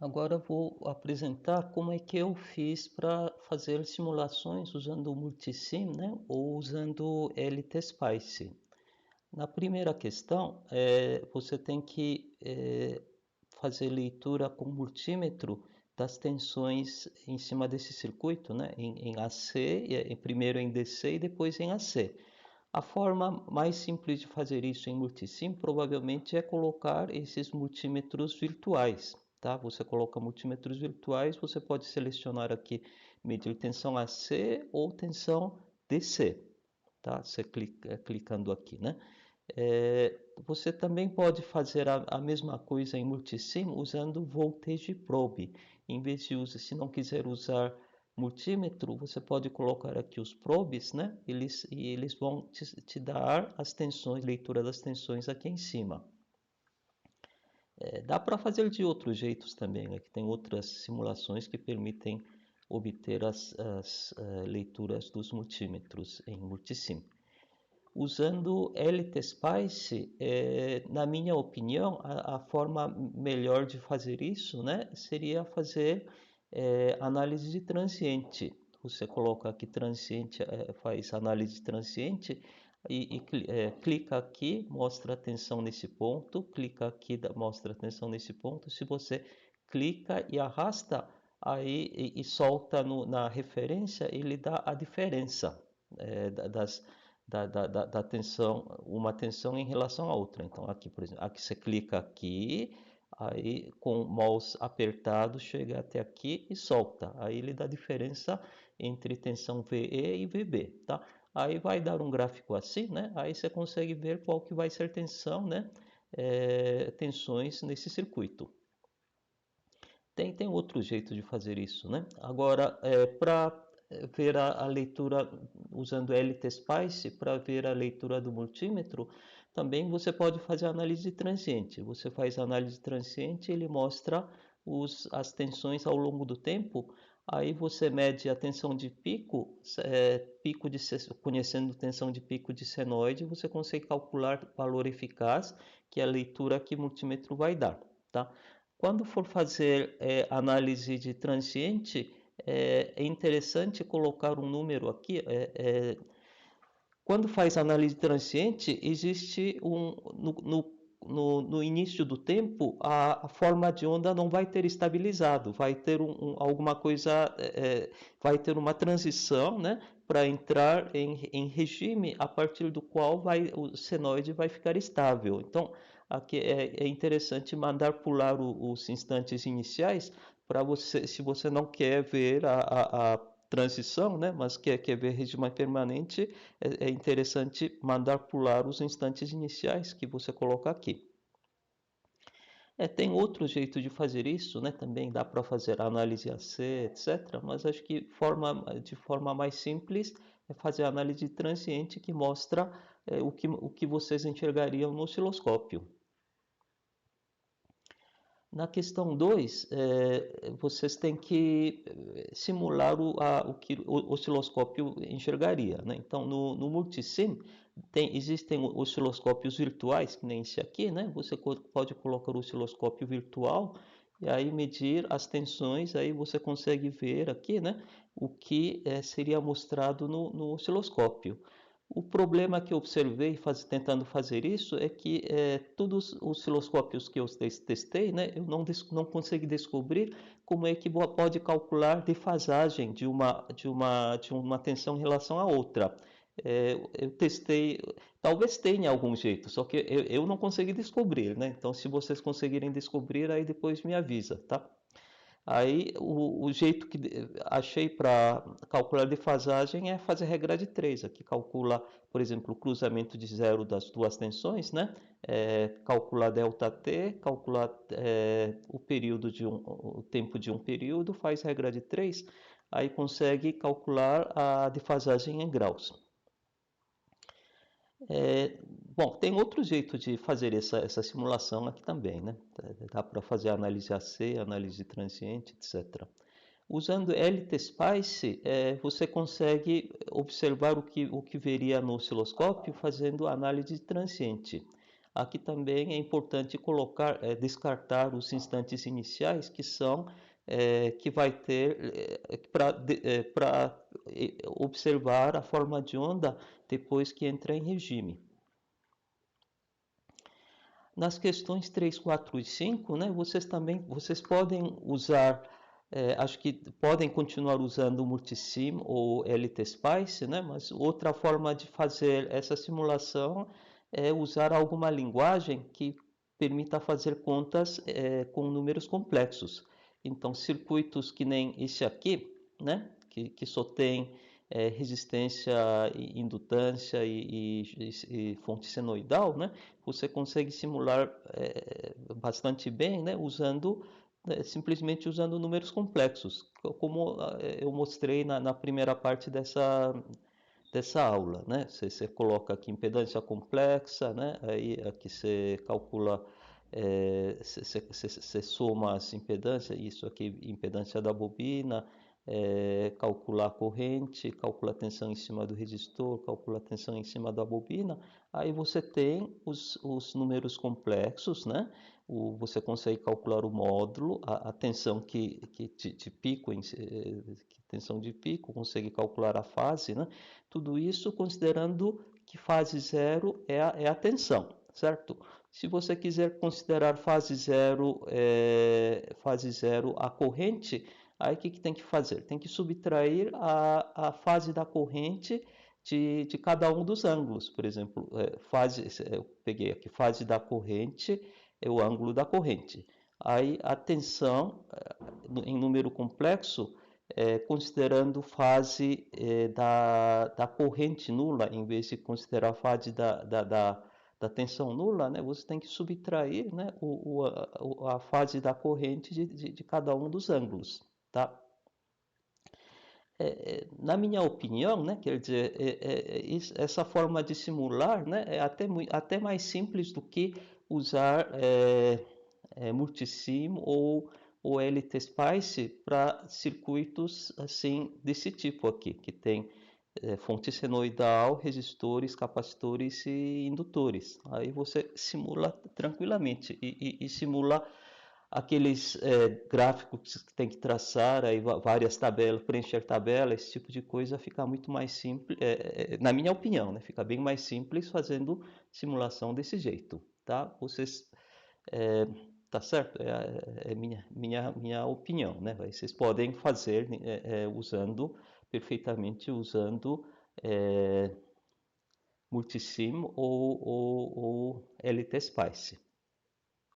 Agora eu vou apresentar como é que eu fiz para fazer simulações usando o Multisim, né, ou usando LTSpice. Na primeira questão, você tem que fazer leitura com multímetro das tensões em cima desse circuito, né, em AC, primeiro em DC e depois em AC. A forma mais simples de fazer isso em Multisim provavelmente é colocar esses multímetros virtuais. Tá? Você coloca multímetros virtuais, você pode selecionar aqui medir tensão AC ou tensão DC. Tá? Você clicando aqui, né? Você também pode fazer a mesma coisa em Multisim usando Voltage Probe. Em vez de usar, se não quiser usar multímetro, você pode colocar aqui os probes, né? Eles vão te dar as tensões, leitura das tensões aqui em cima. Dá para fazer de outros jeitos também, né? Que tem outras simulações que permitem obter as leituras dos multímetros em Multisim. Usando LTSpice, na minha opinião, a forma melhor de fazer isso, né, seria fazer análise de transiente. Você coloca aqui transiente, faz análise transiente e clica aqui, mostra a tensão nesse ponto, clica aqui, mostra a tensão nesse ponto. Se você clica e arrasta aí e solta na referência, ele dá a diferença da tensão, uma tensão em relação à outra. Então aqui, por exemplo, aqui você clica aqui, aí com o mouse apertado chega até aqui e solta. Aí ele dá a diferença entre tensão VE e VB, tá? Aí vai dar um gráfico assim, né? Aí você consegue ver qual que vai ser tensão, né? Tensões nesse circuito. Tem outro jeito de fazer isso, né? Agora, para ver a leitura usando LTSpice, para ver a leitura do multímetro, também você pode fazer análise transiente. Você faz análise transiente, ele mostra as tensões ao longo do tempo. Aí você mede a tensão de pico, conhecendo tensão de pico de senoide, você consegue calcular o valor eficaz, que é a leitura que o multímetro vai dar, tá? Quando for fazer análise de transiente, é interessante colocar um número aqui. Quando faz análise transiente, existe no início do tempo, a forma de onda não vai ter estabilizado, vai ter alguma coisa, vai ter uma transição, né, para entrar em regime a partir do qual o senoide vai ficar estável. Então, aqui é interessante mandar pular os instantes iniciais para você, se você não quer ver a transição, né, mas quer ver regime permanente, é interessante mandar pular os instantes iniciais que você coloca aqui. Tem outro jeito de fazer isso, né? Também dá para fazer análise AC, etc. Mas acho que de forma mais simples é fazer a análise transiente que mostra o que vocês enxergariam no osciloscópio. Na questão 2, vocês têm que simular o que o osciloscópio enxergaria, né? Então, no Multisim, existem osciloscópios virtuais, que nem esse aqui, né? Você pode colocar o osciloscópio virtual e aí medir as tensões, aí você consegue ver aqui, né? O que seria mostrado no osciloscópio. O problema que eu observei tentando fazer isso é que todos os osciloscópios que eu testei, né, eu não consegui descobrir como é que pode calcular defasagem de uma tensão em relação à outra. Eu testei, talvez tenha algum jeito, só que eu não consegui descobrir, né? Então, se vocês conseguirem descobrir, aí depois me avisa, tá? Aí o jeito que achei para calcular defasagem é fazer regra de 3. Aqui calcula, por exemplo, o cruzamento de zero das duas tensões, né? Calcular ΔT, calcular o tempo de um período, faz regra de 3, aí consegue calcular a defasagem em graus. Bom, tem outro jeito de fazer essa simulação aqui também, né? Dá para fazer análise AC, análise transiente, etc. Usando LTSpice, você consegue observar o que veria no osciloscópio fazendo análise transiente. Aqui também é importante descartar os instantes iniciais que são que vai ter para observar a forma de onda depois que entra em regime. Nas questões 3, 4 e 5, né, vocês podem usar, acho que podem continuar usando o Multisim ou LTSpice, né, mas outra forma de fazer essa simulação é usar alguma linguagem que permita fazer contas com números complexos. Então, circuitos que nem esse aqui, né, que só tem resistência, indutância e fonte senoidal, né? Você consegue simular bastante bem, né? Simplesmente usando números complexos, como eu mostrei na primeira parte dessa aula, né? Você coloca aqui impedância complexa, né? Aí aqui você calcula, você soma as impedâncias, isso aqui impedância da bobina, calcular a corrente, calcula a tensão em cima do resistor, calcula a tensão em cima da bobina. Aí você tem os números complexos, né? Você consegue calcular o módulo, a tensão de pico, tensão de pico, consegue calcular a fase, né? Tudo isso considerando que fase zero é a tensão, certo? Se você quiser considerar fase zero a corrente, aí o que tem que fazer? Tem que subtrair a fase da corrente de cada um dos ângulos. Por exemplo, eu peguei aqui, fase da corrente é o ângulo da corrente. Aí a tensão em número complexo, considerando fase da corrente nula, em vez de considerar a fase da tensão nula, né, você tem que subtrair, né, a fase da corrente de cada um dos ângulos. Tá? Na minha opinião, né, quer dizer, essa forma de simular, né, é até mais simples do que usar Multisim ou LTSpice para circuitos assim desse tipo aqui, que tem fonte senoidal, resistores, capacitores e indutores. Aí você simula tranquilamente e simula aqueles gráficos que tem que traçar, aí várias tabelas, preencher tabelas, esse tipo de coisa fica muito mais simples, na minha opinião, né? Fica bem mais simples fazendo simulação desse jeito, tá? É, tá certo? É minha opinião, né? Vocês podem fazer perfeitamente usando Multisim ou LTSpice.